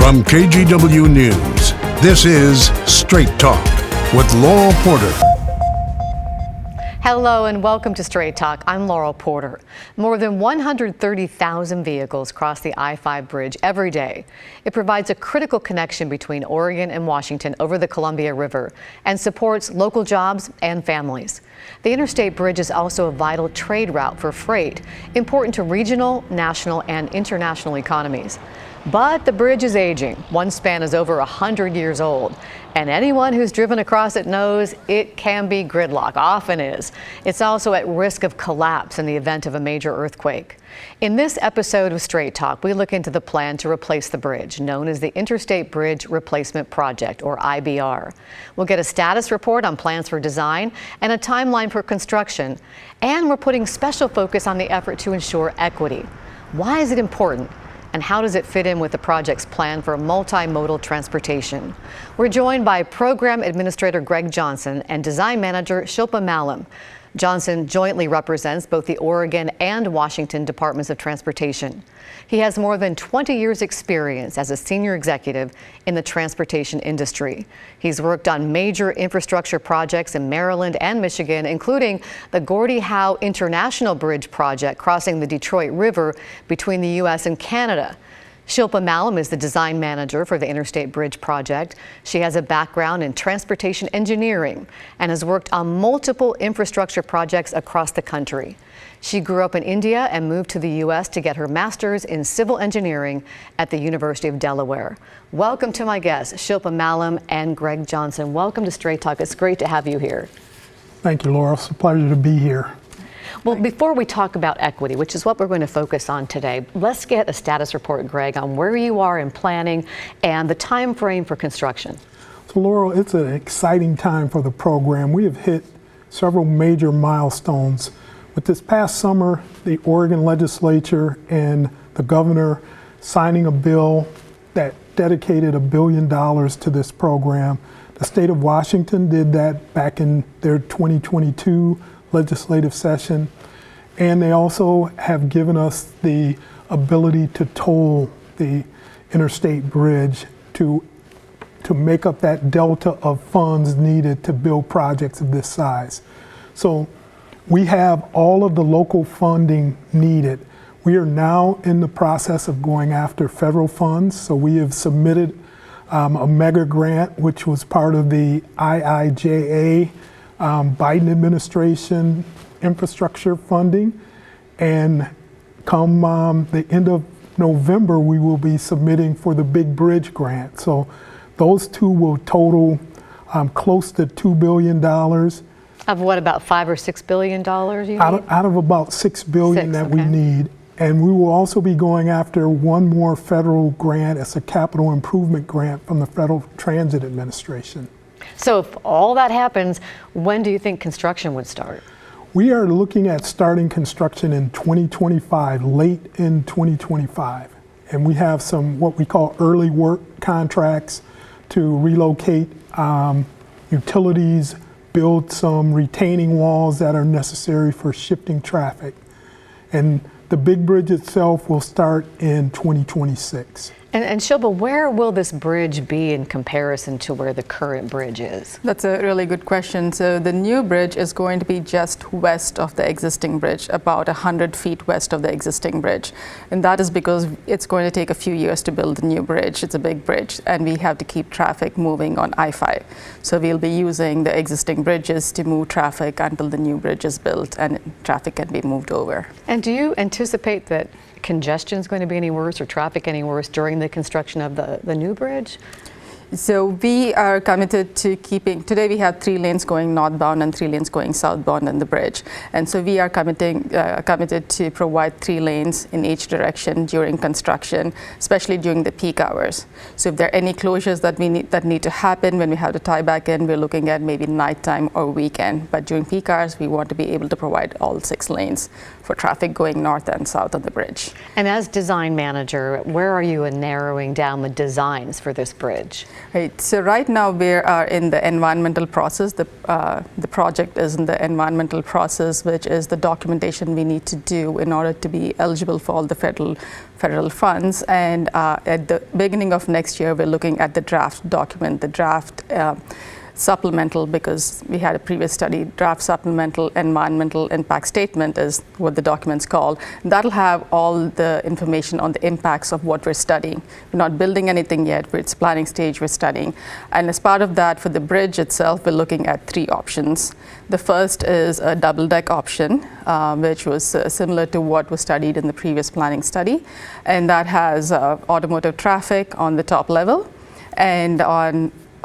From KGW News, this is Straight Talk with Laural Porter. Hello and welcome to Straight Talk. I'm Laural Porter. More than 130,000 vehicles cross the I-5 bridge every day. It provides a critical connection between Oregon and Washington over the Columbia River and supports local jobs and families. The interstate bridge is also a vital trade route for freight, important to regional, national, and international economies. But the bridge is aging. One span is over 100 years old. And anyone who's driven across it knows it can be gridlock, often is. It's also at risk of collapse in the event of a major earthquake. In this episode of Straight Talk, we look into the plan to replace the bridge, known as the Interstate Bridge Replacement Project, or IBR. We'll get a status report on plans for design and a timeline for construction. And we're putting special focus on the effort to ensure equity. Why is it important? And how does it fit in with the project's plan for multimodal transportation? We're joined by Program Administrator Greg Johnson and Design Manager Shilpa Mallam. Johnson jointly represents both the Oregon and Washington Departments of Transportation. He has more than 20 years' experience as a senior executive in the transportation industry. He's worked on major infrastructure projects in Maryland and Michigan, including the Gordie Howe International Bridge project crossing the Detroit River between the U.S. and Canada. Shilpa Mallam is the design manager for the Interstate Bridge project. She has a background in transportation engineering and has worked on multiple infrastructure projects across the country. She grew up in India and moved to the U.S. to get her master's in civil engineering at the University of Delaware. Welcome to my guests, Shilpa Mallam and Greg Johnson. Welcome to Straight Talk. It's great to have you here. Thank you, Laura. It's a pleasure to be here. Well, before we talk about equity, which is what we're going to focus on today, let's get a status report, Greg, on where you are in planning and the time frame for construction. So, Laurel, it's an exciting time for the program. We have hit several major milestones. With this past summer, the Oregon legislature and the governor signing a bill that dedicated $1 billion to this program. The state of Washington did that back in their 2022 legislative session, and they also have given us the ability to toll the interstate bridge to make up that delta of funds needed to build projects of this size. So we have all of the local funding needed. We are now in the process of going after federal funds, so we have submitted a mega grant, which was part of the IIJA Biden administration infrastructure funding, and come the end of November we will be submitting for the Big Bridge grant. So those two will total close to $2 billion. Of what, about $5 or $6 billion you need? Out of about $6 billion that we need. And we will also be going after one more federal grant as a capital improvement grant from the Federal Transit Administration. So if all that happens, when do you think construction would start? We are looking at starting construction in 2025, late in 2025. And we have some what we call early work contracts to relocate utilities, build some retaining walls that are necessary for shifting traffic. And the big bridge itself will start in 2026. And Shilpa, where will this bridge be in comparison to where the current bridge is? That's a really good question. So the new bridge is going to be just west of the existing bridge, about 100 feet west of the existing bridge. And that is because it's going to take a few years to build the new bridge. It's a big bridge, and we have to keep traffic moving on I-5. So we'll be using the existing bridges to move traffic until the new bridge is built and traffic can be moved over. And do you anticipate that congestion is going to be any worse or traffic any worse during the construction of the new bridge? So we are committed to keeping, today we have 3 lanes going northbound and 3 lanes going southbound on the bridge. And so we are committed to provide 3 lanes in each direction during construction, especially during the peak hours. So if there are any closures that need to happen when we have to tie back in, we're looking at maybe nighttime or weekend. But during peak hours, we want to be able to provide all 6 lanes for traffic going north and south of the bridge. And as design manager, where are you in narrowing down the designs for this bridge? Right. So right now we are in the environmental process. The project is in the environmental process, which is the documentation we need to do in order to be eligible for all the federal funds. And at the beginning of next year, we're looking at the draft document, the draft supplemental, because we had a previous study, draft supplemental environmental impact statement is what the document's called. That'll have all the information on the impacts of what we're studying. We're not building anything yet, but it's planning stage, we're studying. And as part of that, for the bridge itself, we're looking at 3 options. The first is a double deck option, which was similar to what was studied in the previous planning study. And that has automotive traffic on the top level, and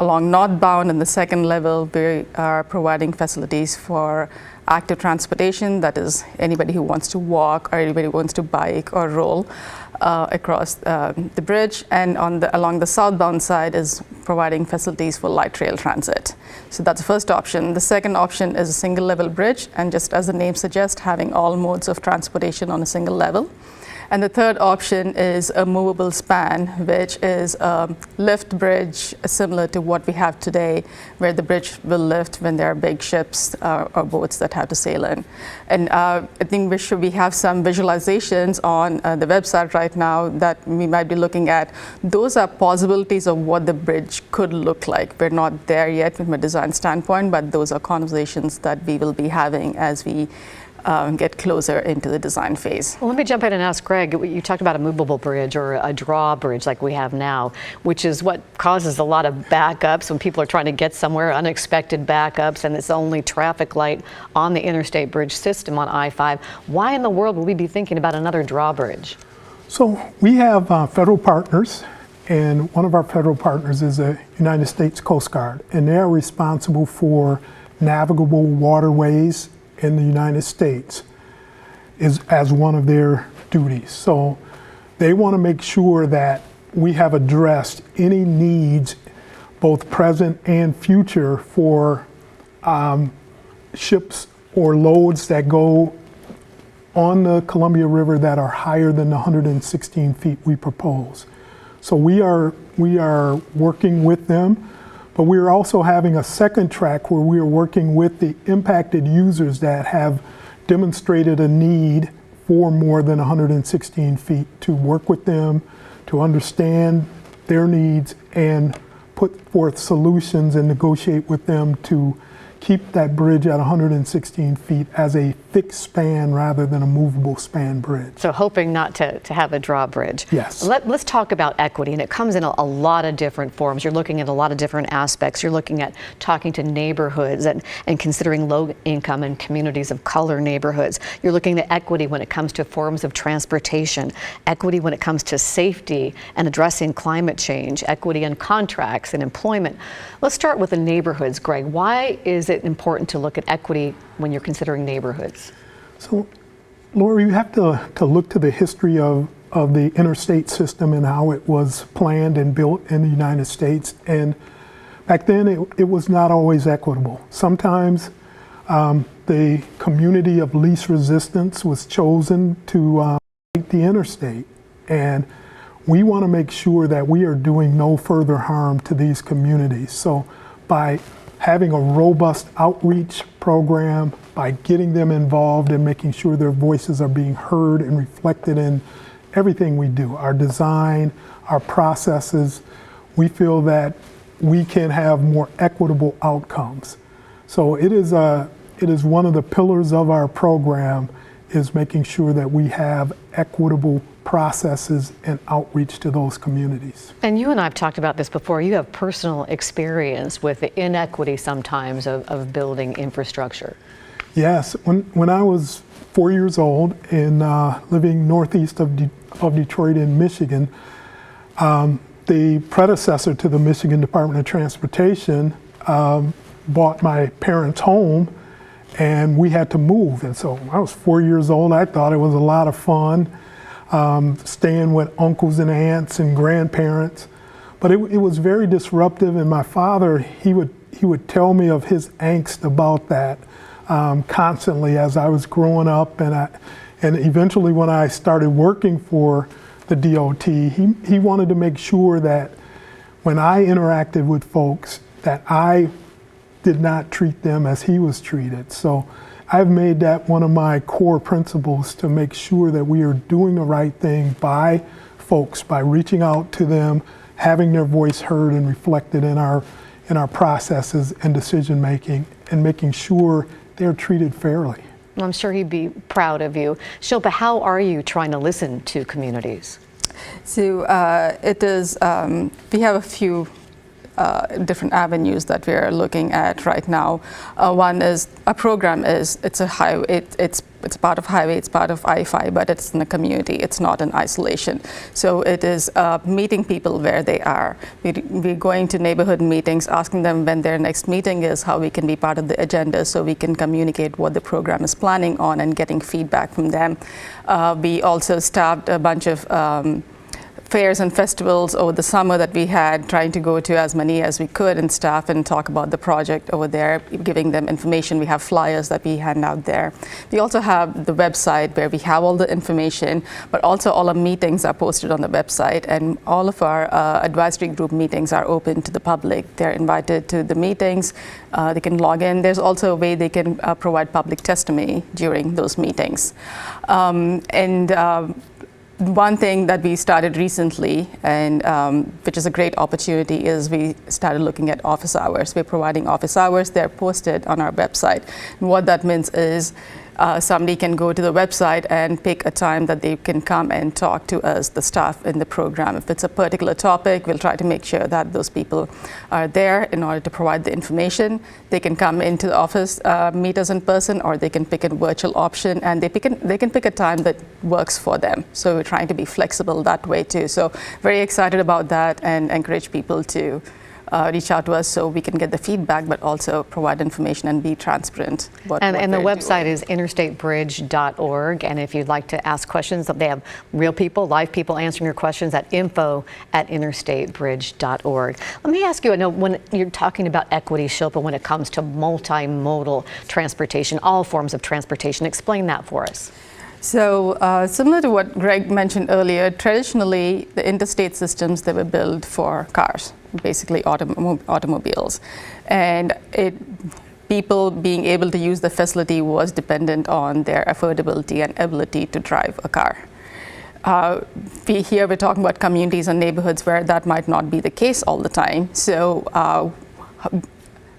along northbound in the second level, we are providing facilities for active transportation, that is anybody who wants to walk or anybody who wants to bike or roll across the bridge. And along the southbound side is providing facilities for light rail transit. So that's the first option. The second option is a single level bridge, and just as the name suggests, having all modes of transportation on a single level. And the third option is a movable span, which is a lift bridge similar to what we have today, where the bridge will lift when there are big ships or boats that have to sail in. And I think we have some visualizations on the website right now that we might be looking at. Those are possibilities of what the bridge could look like. We're not there yet from a design standpoint, but those are conversations that we will be having as we get closer into the design phase. Well, let me jump in and ask Greg, you talked about a movable bridge or a drawbridge like we have now, which is what causes a lot of backups when people are trying to get somewhere, unexpected backups, and it's the only traffic light on the interstate bridge system on I-5. Why in the world would we be thinking about another drawbridge? So we have federal partners, and one of our federal partners is the United States Coast Guard, and they are responsible for navigable waterways in the United States as one of their duties. So they want to make sure that we have addressed any needs, both present and future, for ships or loads that go on the Columbia River that are higher than the 116 feet we propose. So we are working with them. But we are also having a second track where we are working with the impacted users that have demonstrated a need for more than 116 feet to work with them, to understand their needs and put forth solutions and negotiate with them to keep that bridge at 116 feet as a fixed span rather than a movable span bridge. So hoping not to have a drawbridge. Yes. Let's talk about equity, and it comes in a lot of different forms. You're looking at a lot of different aspects. You're looking at talking to neighborhoods and considering low income and communities of color neighborhoods. You're looking at equity when it comes to forms of transportation, equity when it comes to safety and addressing climate change, equity in contracts and employment. Let's start with the neighborhoods, Greg. Why is it important to look at equity when you're considering neighborhoods? So, Laura, you have to look to the history of the interstate system and how it was planned and built in the United States. And back then, it was not always equitable. Sometimes the community of least resistance was chosen to take the interstate. And we want to make sure that we are doing no further harm to these communities. So by having a robust outreach program, by getting them involved and making sure their voices are being heard and reflected in everything we do, our design, our processes, we feel that we can have more equitable outcomes. So it is one of the pillars of our program, is making sure that we have equitable processes and outreach to those communities. And you and I have talked about this before. You have personal experience with the inequity sometimes of building infrastructure. Yes, when I was 4 years old and living northeast of Detroit in Michigan, the predecessor to the Michigan Department of Transportation bought my parents' home, and we had to move. And so I was 4 years old. I thought it was a lot of fun, staying with uncles and aunts and grandparents. But it was very disruptive, and my father, he would tell me of his angst about that constantly as I was growing up, and And eventually when I started working for the DOT, he wanted to make sure that when I interacted with folks, that I did not treat them as he was treated. So I've made that one of my core principles, to make sure that we are doing the right thing by folks, by reaching out to them, having their voice heard and reflected in our processes and decision making, and making sure they're treated fairly. I'm sure he'd be proud of you. Shilpa, how are you trying to listen to communities? So it is, we have a few different avenues that we are looking at right now. One is, our program is, it's a highway, it's part of highway, it's part of I-5, but it's in a community, it's not in isolation. So it is meeting people where they are. We're going to neighborhood meetings, asking them when their next meeting is, how we can be part of the agenda, so we can communicate what the program is planning on and getting feedback from them. We also staffed a bunch of fairs and festivals over the summer that we had, trying to go to as many as we could and staff and talk about the project over there, giving them information. We have flyers that we hand out there. We also have the website where we have all the information, but also all our meetings are posted on the website, and all of our advisory group meetings are open to the public. They're invited to the meetings. They can log in. There's also a way they can provide public testimony during those meetings. One thing that we started recently, and which is a great opportunity, is we started looking at office hours. We're providing office hours. They're posted on our website. And what that means is somebody can go to the website and pick a time that they can come and talk to us, the staff in the program. If it's a particular topic, we'll try to make sure that those people are there in order to provide the information. They can come into the office, meet us in person, or they can pick a virtual option, and they can pick a time that works for them. So we're trying to be flexible that way too. So very excited about that, and encourage people to reach out to us so we can get the feedback, but also provide information and be transparent. And the website is interstatebridge.org. And if you'd like to ask questions, they have real people, live people answering your questions at info@interstatebridge.org. Let me ask you, I know when you're talking about equity, Shilpa, when it comes to multimodal transportation, all forms of transportation, explain that for us. So similar to what Greg mentioned earlier, traditionally the interstate systems, they were built for cars, basically automobiles, and people being able to use the facility was dependent on their affordability and ability to drive a car. We're talking about communities and neighborhoods where that might not be the case all the time. So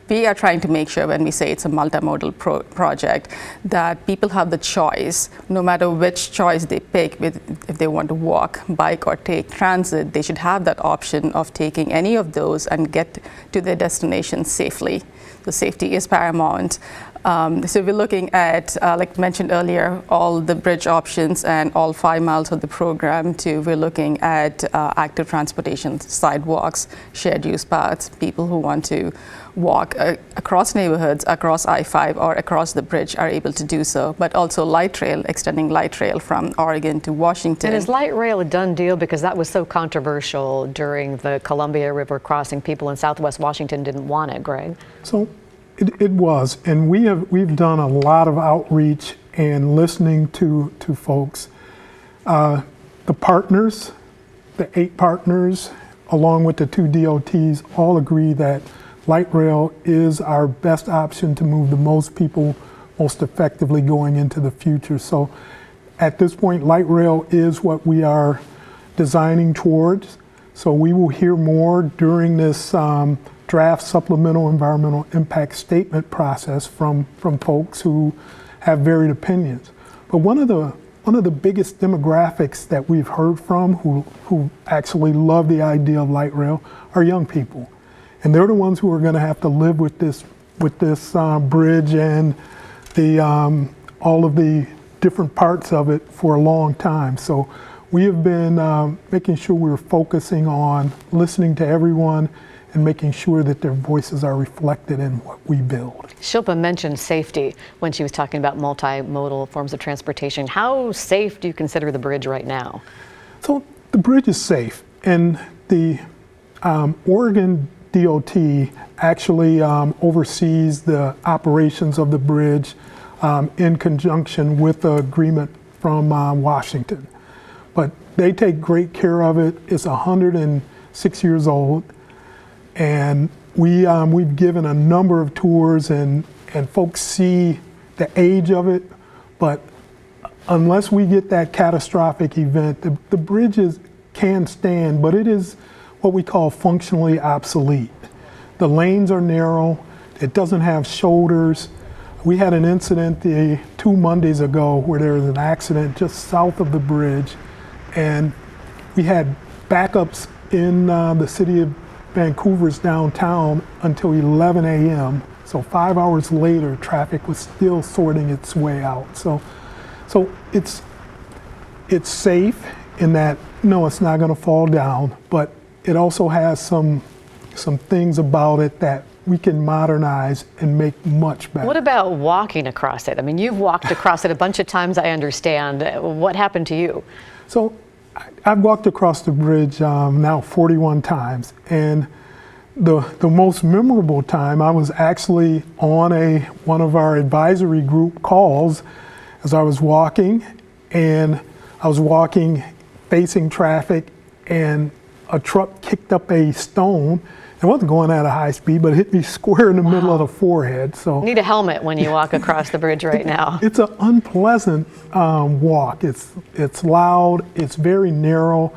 we are trying to make sure, when we say it's a multimodal project, that people have the choice, no matter which choice they pick, if they want to walk, bike, or take transit, they should have that option of taking any of those and get to their destination safely. The safety is paramount. So we're looking at, like mentioned earlier, all the bridge options and all 5 miles of the program too. We're looking at active transportation, sidewalks, shared use paths, people who want to walk across neighborhoods, across I-5, or across the bridge are able to do so, but also light rail, extending light rail from Oregon to Washington. And is light rail a done deal? Because that was so controversial during the Columbia River crossing. People in Southwest Washington didn't want it, Greg. So it was, and we've done a lot of outreach and listening to folks. The partners, the 8 partners, along with the 2 DOTs, all agree that light rail is our best option to move the most people most effectively going into the future. So at this point, light rail is what we are designing towards. So we will hear more during this draft supplemental environmental impact statement process from folks who have varied opinions. But one of the biggest demographics that we've heard from who actually love the idea of light rail are young people. And they're the ones who are going to have to live with this bridge and all of the different parts of it for a long time. So we have been making sure we're focusing on listening to everyone and making sure that their voices are reflected in what we build. Shilpa mentioned safety when she was talking about multimodal forms of transportation. How safe do you consider the bridge right now? So the bridge is safe, and the Oregon DOT actually oversees the operations of the bridge in conjunction with the agreement from Washington. But they take great care of it. It's 106 years old. And we've given a number of tours, and folks see the age of it. But unless we get that catastrophic event, the bridge can stand, but it is what we call functionally obsolete. The lanes are narrow. It doesn't have shoulders. We had an incident 2 Mondays ago where there was an accident just south of the bridge, and we had backups in the city of Vancouver's downtown until 11 a.m. So 5 hours later, traffic was still sorting its way out. So it's safe in that, no, it's not going to fall down, but it also has some things about it that we can modernize and make much better. What about walking across it? I mean, you've walked across it a bunch of times, I understand. What happened to you? So I've walked across the bridge now 41 times, and the most memorable time, I was actually on one of our advisory group calls as I was walking, and I was walking facing traffic, and a truck kicked up a stone. It wasn't going at a high speed, but it hit me square in the middle of the forehead. So you need a helmet when you walk across the bridge right now. It's an unpleasant walk. It's loud, it's very narrow,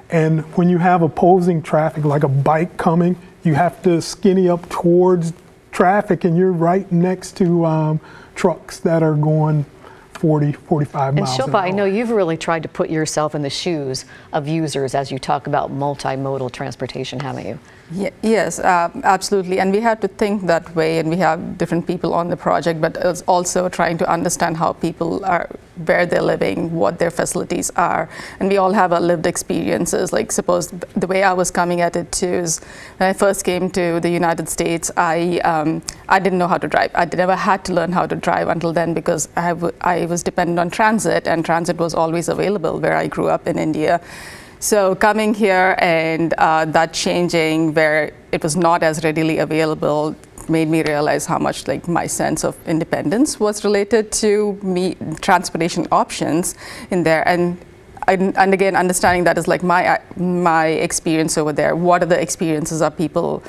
and when you have opposing traffic, like a bike coming, you have to skinny up towards traffic, and you're right next to trucks that are going 40, 45 miles And Shilpa, an hour. I know you've really tried to put yourself in the shoes of users as you talk about multimodal transportation, haven't you? Yes, absolutely. And we have to think that way, and we have different people on the project, but it's also trying to understand how people are, where they're living, what their facilities are. And we all have our lived experiences. Like, suppose the way I was coming at it too is when I first came to the United States, I didn't know how to drive. I never had to learn how to drive until then because I was dependent on transit, and transit was always available where I grew up in India. So coming here and that changing where it was not as readily available made me realize how much like my sense of independence was related to transportation options in there. And again, understanding that is like my experience over there. What are the experiences of people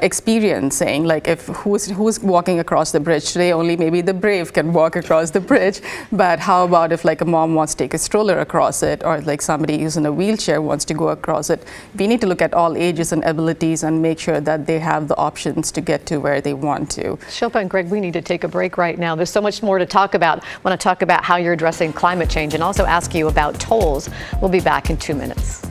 experiencing? Like, if who's walking across the bridge today? Only maybe the brave can walk across the bridge, but how about if like a mom wants to take a stroller across it, or like somebody who's in a wheelchair wants to go across it? We need to look at all ages and abilities and make sure that they have the options to get to where they want to. Shilpa and Greg, we need to take a break right now. There's so much more to talk about. I want to talk about how you're addressing climate change and also ask you about tolls. We'll be back in 2 minutes.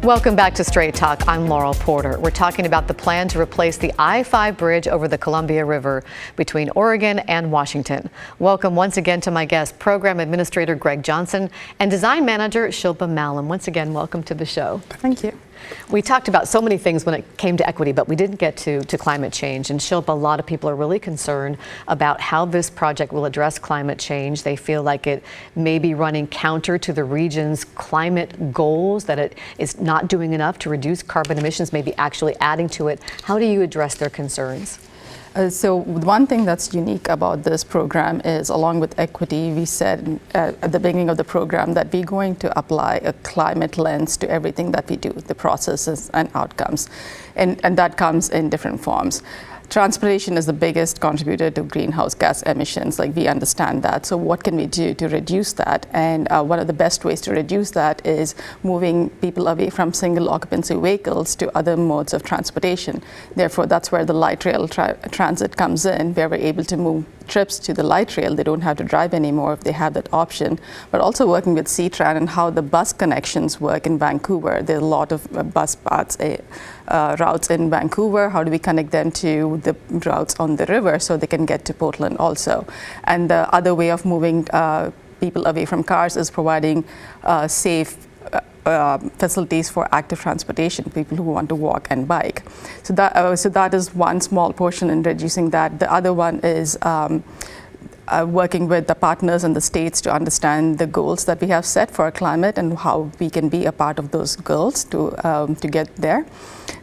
Welcome back to Straight Talk. I'm Laural Porter. We're talking about the plan to replace the I-5 bridge over the Columbia River between Oregon and Washington. Welcome once again to my guest, Program Administrator Greg Johnson and Design Manager Shilpa Mallam. Once again, welcome to the show. Thank you. We talked about so many things when it came to equity, but we didn't get to climate change. And Shilpa, a lot of people are really concerned about how this project will address climate change. They feel like it may be running counter to the region's climate goals, that it is not doing enough to reduce carbon emissions, maybe actually adding to it. How do you address their concerns? So one thing that's unique about this program is, along with equity, we said at the beginning of the program that we're going to apply a climate lens to everything that we do, the processes and outcomes. And that comes in different forms. Transportation is the biggest contributor to greenhouse gas emissions, like we understand that. So what can we do to reduce that? And one of the best ways to reduce that is moving people away from single occupancy vehicles to other modes of transportation. Therefore, that's where the light rail transit comes in, where we're able to move trips to the light rail. They don't have to drive anymore if they have that option. But also working with C-Tran and how the bus connections work in Vancouver. There are a lot of bus paths, routes in Vancouver. How do we connect them to the routes on the river so they can get to Portland also? And the other way of moving people away from cars is providing safe facilities for active transportation, people who want to walk and bike. So that is one small portion in reducing that. The other one is working with the partners and the states to understand the goals that we have set for our climate and how we can be a part of those goals to get there.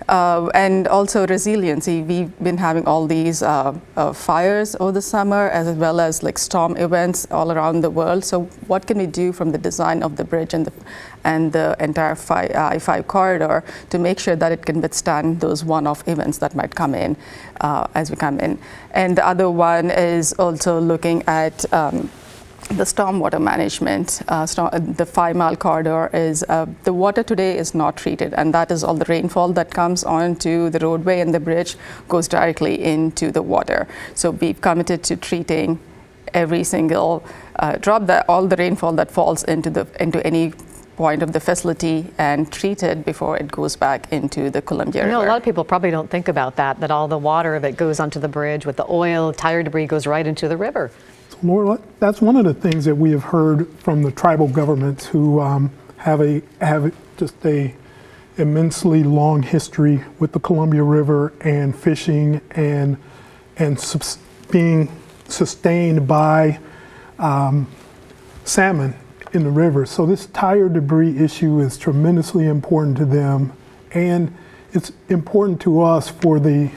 And also resiliency. We've been having all these fires over the summer, as well as like storm events all around the world. So what can we do from the design of the bridge and the entire I-5 corridor to make sure that it can withstand those one-off events that might come in as we come in? And the other one is also looking at the stormwater management. The 5-mile corridor is, the water today is not treated, and that is all the rainfall that comes onto the roadway and the bridge goes directly into the water. So we've committed to treating every single drop, all the rainfall that falls into any point of the facility and treat it before it goes back into the Columbia River. You know, a lot of people probably don't think about that all the water that goes onto the bridge with the oil, tire debris goes right into the river. Laura, that's one of the things that we have heard from the tribal governments who have just a immensely long history with the Columbia River and fishing and being sustained by salmon in the river. So this tire debris issue is tremendously important to them, and it's important to us for the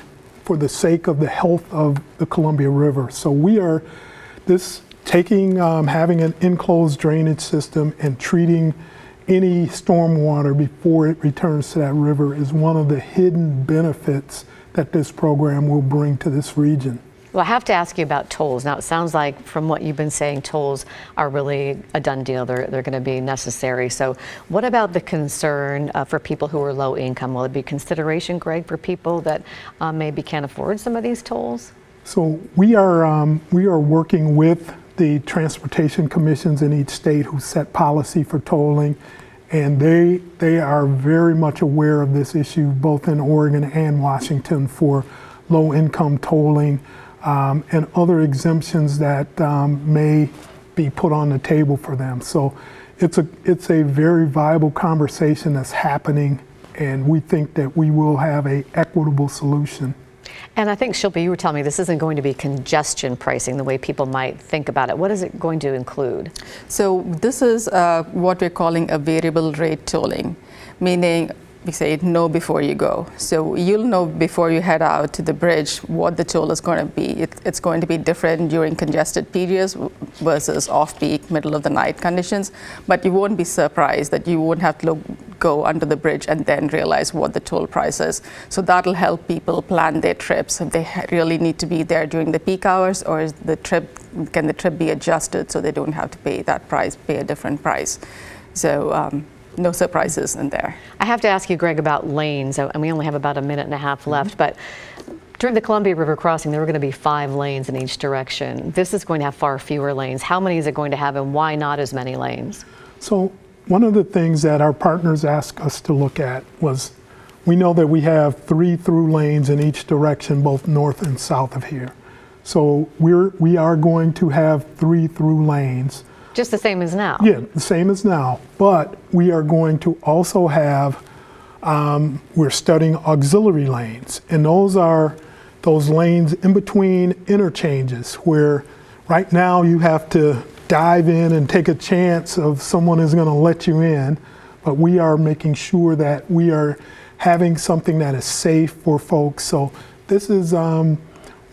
sake of the health of the Columbia River. So we are having an enclosed drainage system and treating any stormwater before it returns to that river is one of the hidden benefits that this program will bring to this region. Well, I have to ask you about tolls. Now, it sounds like from what you've been saying, tolls are really a done deal. They're going to be necessary. So what about the concern for people who are low income? Will it be consideration, Greg, for people that maybe can't afford some of these tolls? So we are working with the transportation commissions in each state who set policy for tolling, and they are very much aware of this issue, both in Oregon and Washington, for low income tolling and other exemptions that may be put on the table for them. So it's a very viable conversation that's happening, and we think that we will have an equitable solution. And I think, Shilpa, you were telling me this isn't going to be congestion pricing the way people might think about it. What is it going to include? So this is what we're calling a variable rate tolling, meaning we say know before you go. So you'll know before you head out to the bridge what the toll is going to be. It's going to be different during congested periods versus off-peak, middle of the night conditions, but you won't be surprised that you won't have to go under the bridge and then realize what the toll price is. So that'll help people plan their trips. If they really need to be there during the peak hours, or is can the trip be adjusted so they don't have to pay that price, pay a different price. So no surprises in there. I have to ask you, Greg, about lanes, and we only have about a minute and a half left, but during the Columbia River crossing, there were going to be 5 lanes in each direction. This is going to have far fewer lanes. How many is it going to have, and why not as many lanes? So one of the things that our partners asked us to look at was, we know that we have 3 through lanes in each direction, both north and south of here. So we are going to have 3 through lanes. Just the same as now? Yeah, the same as now, but we are going to also have, we're studying auxiliary lanes, and those are those lanes in between interchanges where right now you have to dive in and take a chance of someone is going to let you in, but we are making sure that we are having something that is safe for folks. So this is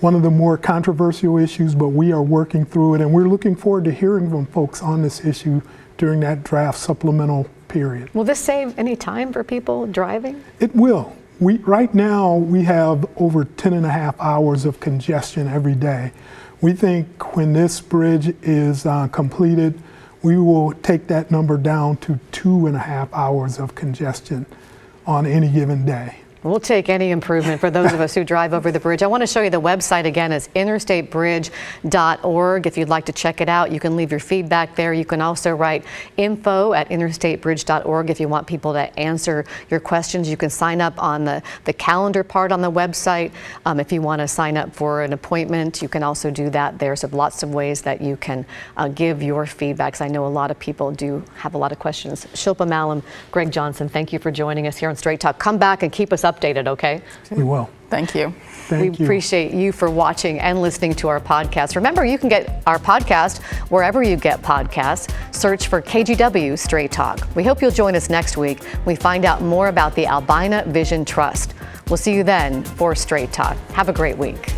one of the more controversial issues, but we are working through it, and we're looking forward to hearing from folks on this issue during that draft supplemental period. Will this save any time for people driving? It will. Right now, we have over 10.5 hours of congestion every day. We think when this bridge is completed, we will take that number down to 2.5 hours of congestion on any given day. We'll take any improvement for those of us who drive over the bridge. I want to show you the website again. It's interstatebridge.org. If you'd like to check it out, you can leave your feedback there. You can also write info@interstatebridge.org if you want people to answer your questions. You can sign up on the calendar part on the website. If you want to sign up for an appointment, you can also do that there. So lots of ways that you can give your feedbacks. I know a lot of people do have a lot of questions. Shilpa Mallam, Greg Johnson, thank you for joining us here on Straight Talk. Come back and keep us up updated, okay? We will. Thank you. Thank you. Appreciate you for watching and listening to our podcast. Remember, you can get our podcast wherever you get podcasts. Search for KGW Straight Talk. We hope you'll join us next week. We find out more about the Albina Vision Trust. We'll see you then for Straight Talk. Have a great week.